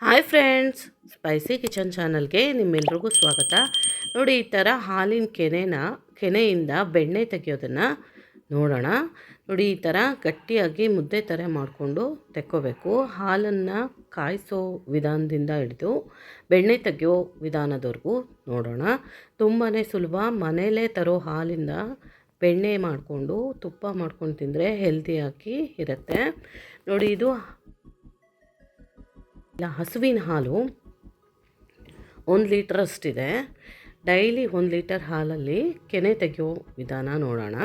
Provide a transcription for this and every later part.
Hi friends, spicy kitchen ಚಾನಲ್ಗೆ ನಿಮ್ಮೆಲ್ರಿಗೂ ಸ್ವಾಗತ. ನೋಡಿ, ಈ ಥರ ಹಾಲಿನ ಕೆನೆಯಿಂದ ಬೆಣ್ಣೆ ತೆಗೆಯೋದನ್ನು ನೋಡೋಣ. ನೋಡಿ, ಈ ಥರ ಗಟ್ಟಿಯಾಗಿ ಮುದ್ದೆ ಥರ ಮಾಡಿಕೊಂಡು ತೆಕ್ಕೋಬೇಕು. ಹಾಲನ್ನು ಕಾಯಿಸೋ ವಿಧಾನದಿಂದ ಹಿಡಿದು ಬೆಣ್ಣೆ ತೆಗೆಯೋ ವಿಧಾನದವರೆಗೂ ನೋಡೋಣ. ತುಂಬಾ ಸುಲಭ. ಮನೇಲೇ ತರೋ ಹಾಲಿಂದ ಬೆಣ್ಣೆ ಮಾಡಿಕೊಂಡು ತುಪ್ಪ ಮಾಡ್ಕೊಂಡು ತಿಂದರೆ ಹೆಲ್ದಿಯಾಗಿ ಇರುತ್ತೆ. ನೋಡಿ, ಇದು ಹಸುವಿನ ಹಾಲು 1 ಲೀಟ್ರಷ್ಟಿದೆ. ಡೈಲಿ 1 ಲೀಟರ್ ಹಾಲಲ್ಲಿ ಕೆನೆ ತೆಗೆಯೋ ವಿಧಾನ ನೋಡೋಣ.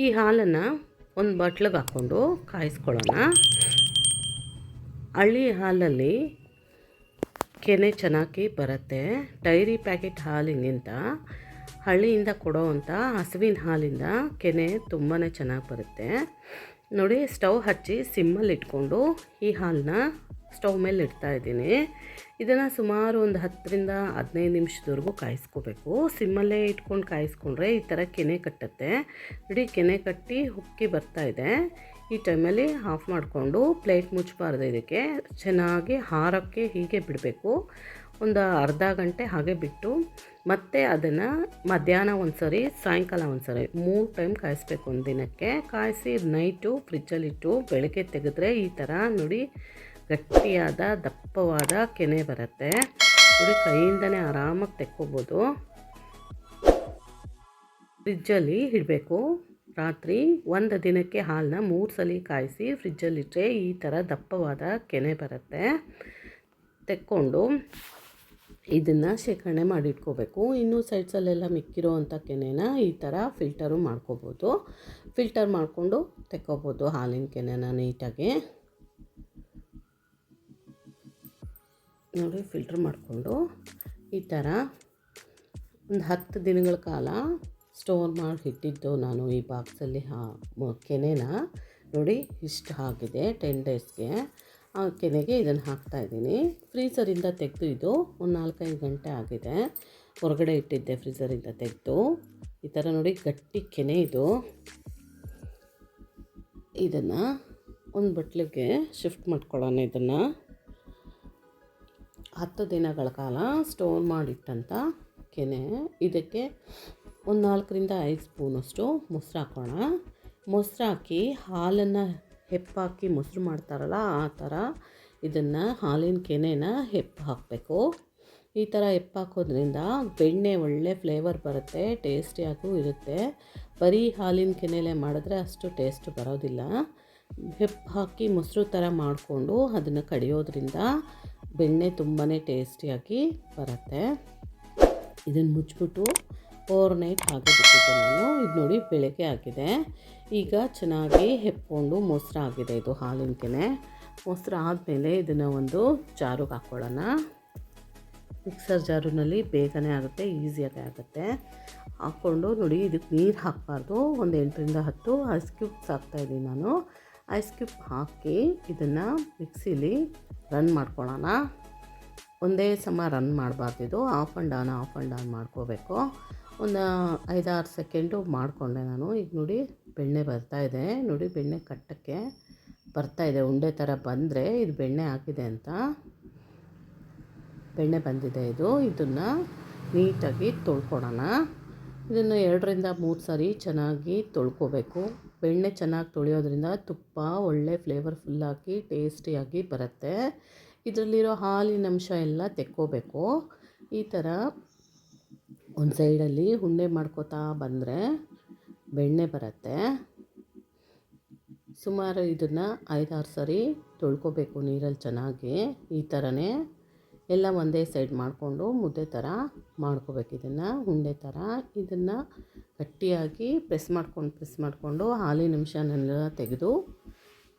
ಈ ಹಾಲನ್ನು ಒಂದು ಬಟ್ಲಿಗೆ ಹಾಕ್ಕೊಂಡು ಕಾಯಿಸ್ಕೊಳ್ಳೋಣ. ಹಳ್ಳಿ ಹಾಲಲ್ಲಿ ಕೆನೆ ಚೆನ್ನಾಗಿ ಬರುತ್ತೆ. ಡೈರಿ ಪ್ಯಾಕೆಟ್ ಹಾಲಿಗಿಂತ ಹಳ್ಳಿಯಿಂದ ಕೊಡೋವಂಥ ಹಸುವಿನ ಹಾಲಿಂದ ಕೆನೆ ತುಂಬಾ ಚೆನ್ನಾಗಿ ಬರುತ್ತೆ. ನೋಡಿ, ಸ್ಟವ್ ಹಚ್ಚಿ ಸಿಮ್ಮಲ್ಲಿ ಇಟ್ಕೊಂಡು ಈ ಹಾಲನ್ನ ಸ್ಟವ್ ಮೇಲೆ ಇಡ್ತಾಯಿದ್ದೀನಿ. ಇದನ್ನು ಸುಮಾರು ಒಂದು 10ರಿಂದ 15 ನಿಮಿಷದವರೆಗೂ ಕಾಯಿಸ್ಕೋಬೇಕು. ಸಿಮ್ಮಲ್ಲೇ ಇಟ್ಕೊಂಡು ಕಾಯಿಸ್ಕೊಂಡ್ರೆ ಈ ಥರ ಕೆನೆ ಕಟ್ಟುತ್ತೆ. ನೋಡಿ, ಕೆನೆ ಕಟ್ಟಿ ಉಕ್ಕಿ ಬರ್ತಾಯಿದೆ. ಈ ಟೈಮಲ್ಲಿ ಆಫ್ ಮಾಡಿಕೊಂಡು ಪ್ಲೇಟ್ ಮುಚ್ಚಬಾರ್ದು. ಇದಕ್ಕೆ ಚೆನ್ನಾಗಿ ಹಾರೋಕ್ಕೆ ಹೀಗೆ ಬಿಡಬೇಕು. ಒಂದು ಅರ್ಧ ಗಂಟೆ ಹಾಗೆ ಬಿಟ್ಟು ಮತ್ತೆ ಅದನ್ನು ಮಧ್ಯಾಹ್ನ ಒಂದು ಸರಿ, ಸಾಯಂಕಾಲ ಒಂದು ಸರಿ 3 ಟೈಮ್ ಕಾಯಿಸ್ಬೇಕು ಒಂದು ದಿನಕ್ಕೆ. ಕಾಯಿಸಿ ನೈಟು ಫ್ರಿಜ್ಜಲ್ಲಿಟ್ಟು ಬೆಳಗ್ಗೆ ತೆಗೆದ್ರೆ ಈ ಥರ ನೋಡಿ ಗಟ್ಟಿಯಾದ ದಪ್ಪವಾದ ಕೆನೆ ಬರುತ್ತೆ. ನೋಡಿ, ಕೈಯಿಂದನೇ ಆರಾಮಾಗಿ ತೆಕ್ಕೋಬೋದು. ಫ್ರಿಜ್ಜಲ್ಲಿ ಇಡಬೇಕು. ರಾತ್ರಿ ಒಂದು ದಿನಕ್ಕೆ ಹಾಲನ್ನ 3 ಸಲ ಕಾಯಿಸಿ ಫ್ರಿಜ್ಜಲ್ಲಿಟ್ಟರೆ ಈ ಥರ ದಪ್ಪವಾದ ಕೆನೆ ಬರುತ್ತೆ. ತೆಕ್ಕೊಂಡು ಇದನ್ನು ಶೇಖರಣೆ ಮಾಡಿಟ್ಕೋಬೇಕು. ಇನ್ನೂ ಸೈಡ್ಸಲ್ಲೆಲ್ಲ ಮಿಕ್ಕಿರೋ ಅಂಥ ಕೆನೆನ ಈ ಥರ ಫಿಲ್ಟರು ಮಾಡ್ಕೋಬೋದು. ಫಿಲ್ಟರ್ ಮಾಡಿಕೊಂಡು ತೆಕ್ಕೋಬೋದು ಹಾಲಿನ ಕೆನೆನ ನೀಟಾಗಿ. ನೋಡಿ, ಫಿಲ್ಟ್ರ್ ಮಾಡಿಕೊಂಡು ಈ ಥರ ಒಂದು 10 ದಿನಗಳ ಕಾಲ ಸ್ಟೋರ್ ಮಾಡಿ ಇಟ್ಟಿದ್ದು ನಾನು ಈ ಬಾಕ್ಸಲ್ಲಿ ಕೆನೆನ ನೋಡಿ ಇಷ್ಟು ಆಗಿದೆ. 10 ಡೇಸ್ಗೆ ಆ ಕೆನೆಗೆ ಇದನ್ನು ಹಾಕ್ತಾಯಿದ್ದೀನಿ. ಫ್ರೀಝರಿಂದ ತೆಗೆದು ಇದು ಒಂದು 4-5 ಗಂಟೆ ಆಗಿದೆ. ಹೊರಗಡೆ ಇಟ್ಟಿದ್ದೆ ಫ್ರೀಝರಿಂದ ತೆಗೆದು. ಈ ಥರ ನೋಡಿ ಗಟ್ಟಿ ಕೆನೆ ಇದು. ಇದನ್ನು ಒಂದು ಬಟ್ಲಿಗೆ ಶಿಫ್ಟ್ ಮಾಡ್ಕೊಳ್ಳೋಣ. ಇದನ್ನು 10 ದಿನಗಳ ಕಾಲ ಸ್ಟೋರ್ ಮಾಡಿಟ್ಟಂಥ ಕೆನೆ. ಇದಕ್ಕೆ ಒಂದು 4ರಿಂದ 5 ಸ್ಪೂನಷ್ಟು ಮೊಸರು ಹಾಕೋಣ. ಮೊಸರು ಹಾಕಿ ಹಾಲನ್ನು ಹೆಪ್ಪಾಕಿ ಮೊಸರು ಮಾಡ್ತಾರಲ್ಲ ಆ ಥರ ಇದನ್ನು ಹಾಲಿನ ಕೆನೆನ ಹೆಪ್ಪು ಹಾಕಬೇಕು. ಈ ಥರ ಹೆಪ್ಪು ಹಾಕೋದ್ರಿಂದ ಬೆಣ್ಣೆ ಒಳ್ಳೆ ಫ್ಲೇವರ್ ಬರುತ್ತೆ, ಟೇಸ್ಟಿಯಾಗೂ ಇರುತ್ತೆ. ಬರೀ ಹಾಲಿನ ಕೆನೆಲೆ ಮಾಡಿದ್ರೆ ಅಷ್ಟು ಟೇಸ್ಟ್ ಬರೋದಿಲ್ಲ. ಹೆಪ್ಪು ಹಾಕಿ ಮೊಸರು ಥರ ಮಾಡಿಕೊಂಡು ಅದನ್ನು ಕಡಿಯೋದ್ರಿಂದ ಬೆಣ್ಣೆ ತುಂಬಾ ಟೇಸ್ಟಿಯಾಗಿ ಬರುತ್ತೆ. ಇದನ್ನು ಮುಚ್ಚಿಬಿಟ್ಟು ಓವರ್ನೈಟ್ ಹಾಗೆ ಬಿಟ್ಟಿದ್ದೆ ನಾನು. ಇದು ನೋಡಿ ಬೆಳಗ್ಗೆ ಆಗಿದೆ. ಈಗ ಚೆನ್ನಾಗಿ ಹೆಪ್ಕೊಂಡು ಮೊಸರು ಆಗಿದೆ ಇದು ಹಾಲಿನ ಕೆನೆ. ಮೊಸರು ಆದಮೇಲೆ ಇದನ್ನು ಒಂದು ಜಾರಿಗೆ ಹಾಕ್ಕೊಳ್ಳೋಣ. ಮಿಕ್ಸರ್ ಜಾರಿನಲ್ಲಿ ಬೇಗನೆ ಆಗುತ್ತೆ, ಈಸಿಯಾಗಿ ಆಗುತ್ತೆ. ಹಾಕ್ಕೊಂಡು ನೋಡಿ, ಇದಕ್ಕೆ ನೀರು ಹಾಕಬಾರ್ದು. ಒಂದು 8ರಿಂದ 10 ಐಸ್ ಕ್ಯೂಬ್ಸ್ ಹಾಕ್ತಾಯಿದ್ದೀನಿ ನಾನು. ಐಸ್ ಕ್ಯೂಬ್ ಹಾಕಿ ಇದನ್ನು ಮಿಕ್ಸಿಲಿ ರನ್ ಮಾಡ್ಕೊಳ್ಳೋಣ. ಒಂದೇ ಸಮ ರನ್ ಮಾಡಬಾರ್ದು. ಇದು ಆಫ್ ಆ್ಯಂಡ್ ಆನ್ ಮಾಡ್ಕೋಬೇಕು. ಒಂದು 5-6 ಸೆಕೆಂಡು ಮಾಡಿಕೊಂಡೆ ನಾನು. ಈಗ ನೋಡಿ ಬೆಣ್ಣೆ ಬರ್ತಾಯಿದೆ. ನೋಡಿ, ಬೆಣ್ಣೆ ಕಟ್ಟಕ್ಕೆ ಬರ್ತಾಯಿದೆ. ಉಂಡೆ ಥರ ಬಂದರೆ ಇದು ಬೆಣ್ಣೆ ಹಾಕಿದೆ ಅಂತ. ಬೆಣ್ಣೆ ಬಂದಿದೆ ಇದು. ಇದನ್ನು ನೀಟಾಗಿ ತೊಳ್ಕೊಳೋಣ. ಇದನ್ನು 2ರಿಂದ 3 ಸಾರಿ ಚೆನ್ನಾಗಿ ತೊಳ್ಕೊಬೇಕು. ಬೆಣ್ಣೆ ಚೆನ್ನಾಗಿ ತೊಳೆಯೋದ್ರಿಂದ ತುಪ್ಪ ಒಳ್ಳೆ ಫ್ಲೇವರ್ಫುಲ್ಲಾಗಿ ಟೇಸ್ಟಿಯಾಗಿ ಬರುತ್ತೆ. ಇದರಲ್ಲಿರೋ ಹಾಲಿನ ಅಂಶ ಎಲ್ಲ ತೆಕ್ಕೋಬೇಕು. ಈ ಥರ ಒಂದು ಸೈಡಲ್ಲಿ ಉಂಡೆ ಮಾಡ್ಕೋತಾ ಬಂದರೆ ಬೆಣ್ಣೆ ಬರುತ್ತೆ. ಸುಮಾರು ಇದನ್ನು 5-6 ಸಾರಿ ತೊಳ್ಕೊಬೇಕು ನೀರಲ್ಲಿ ಚೆನ್ನಾಗಿ. ಈ ಥರನೇ ಎಲ್ಲ ಒಂದೇ ಸೈಡ್ ಮಾಡಿಕೊಂಡು ಮುದ್ದೆ ಥರ ಮಾಡ್ಕೋಬೇಕು. ಇದನ್ನು ಉಂಡೆ ಥರ ಇದನ್ನು ಗಟ್ಟಿಯಾಗಿ ಪ್ರೆಸ್ ಮಾಡಿಕೊಂಡು ಹಾಲಿನ ಅಂಶನೆಲ್ಲ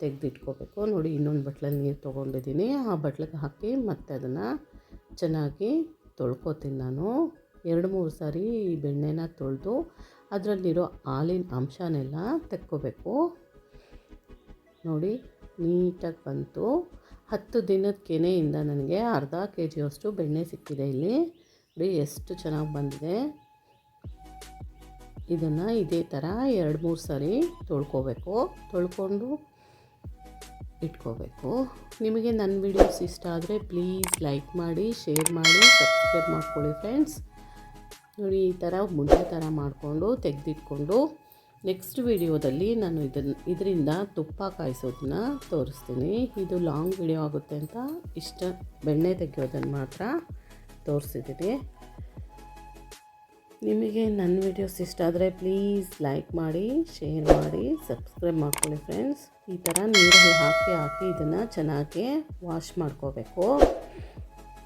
ತೆಗೆದಿಟ್ಕೋಬೇಕು. ನೋಡಿ, ಇನ್ನೊಂದು ಬಟ್ಲಲ್ಲಿ ನೀರು ತೊಗೊಂಡಿದ್ದೀನಿ. ಆ ಬಟ್ಲಿಗೆ ಹಾಕಿ ಮತ್ತೆ ಅದನ್ನು ಚೆನ್ನಾಗಿ ತೊಳ್ಕೊತೀನಿ ನಾನು. 2-3 ಸಾರಿ ಈ ಬೆಣ್ಣೆನ ತೊಳೆದು ಅದರಲ್ಲಿರೋ ಹಾಲಿನ ಅಂಶನೆಲ್ಲ ತೆಕ್ಕೋಬೇಕು. ನೋಡಿ, ನೀಟಾಗಿ ಬಂತು. 10 ದಿನದ ಕೆನೆಯಿಂದ ನನಗೆ ಅರ್ಧ kg ಬೆಣ್ಣೆ ಸಿಕ್ಕಿದೆ ಇಲ್ಲಿ. ನೋಡಿ ಎಷ್ಟು ಚೆನ್ನಾಗಿ ಬಂದಿದೆ. ಇದನ್ನು ಇದೇ ಥರ 2-3 ಸಾರಿ ತೊಳ್ಕೊಬೇಕು. ತೊಳ್ಕೊಂಡು ಇಟ್ಕೋಬೇಕು. ನಿಮಗೆ ನನ್ನ ವೀಡಿಯೋಸ್ ಇಷ್ಟ ಆದರೆ ಪ್ಲೀಸ್ ಲೈಕ್ ಮಾಡಿ, ಶೇರ್ ಮಾಡಿ, ಸಬ್ಸ್ಕ್ರೈಬ್ ಮಾಡ್ಕೊಳ್ಳಿ ಫ್ರೆಂಡ್ಸ್. ನೋಡಿ, ಈ ಥರ ಮುದ್ದೆ ಥರ ಮಾಡಿಕೊಂಡು ತೆಗೆದಿಟ್ಕೊಂಡು ನೆಕ್ಸ್ಟ್ ವೀಡಿಯೋದಲ್ಲಿ ನಾನು ಇದರಿಂದ ತುಪ್ಪ ಕಾಯಿಸೋದನ್ನ ತೋರಿಸ್ತೀನಿ. ಇದು ಲಾಂಗ್ ವಿಡಿಯೋ ಆಗುತ್ತೆ ಅಂತ ಬೆಣ್ಣೆ ತೆಗೆಯೋದನ್ನು ಮಾತ್ರ ತೋರಿಸಿದ್ದೀನಿ. ನಿಮಗೆ ನನ್ನ ವೀಡಿಯೋಸ್ ಇಷ್ಟ ಆದರೆ ಪ್ಲೀಸ್ ಲೈಕ್ ಮಾಡಿ, ಶೇರ್ ಮಾಡಿ, ಸಬ್ಸ್ಕ್ರೈಬ್ ಮಾಡ್ಕೊಳ್ಳಿ ಫ್ರೆಂಡ್ಸ್. ಈ ಥರ ನೀರಲ್ಲಿ ಹಾಕಿ ಇದನ್ನು ಚೆನ್ನಾಗಿ ವಾಶ್ ಮಾಡ್ಕೋಬೇಕು.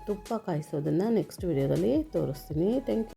ತುಪ್ಪ ಕಾಯಿಸೋದನ್ನು ನೆಕ್ಸ್ಟ್ ವೀಡಿಯೋದಲ್ಲಿ ತೋರಿಸ್ತೀನಿ. Thank you.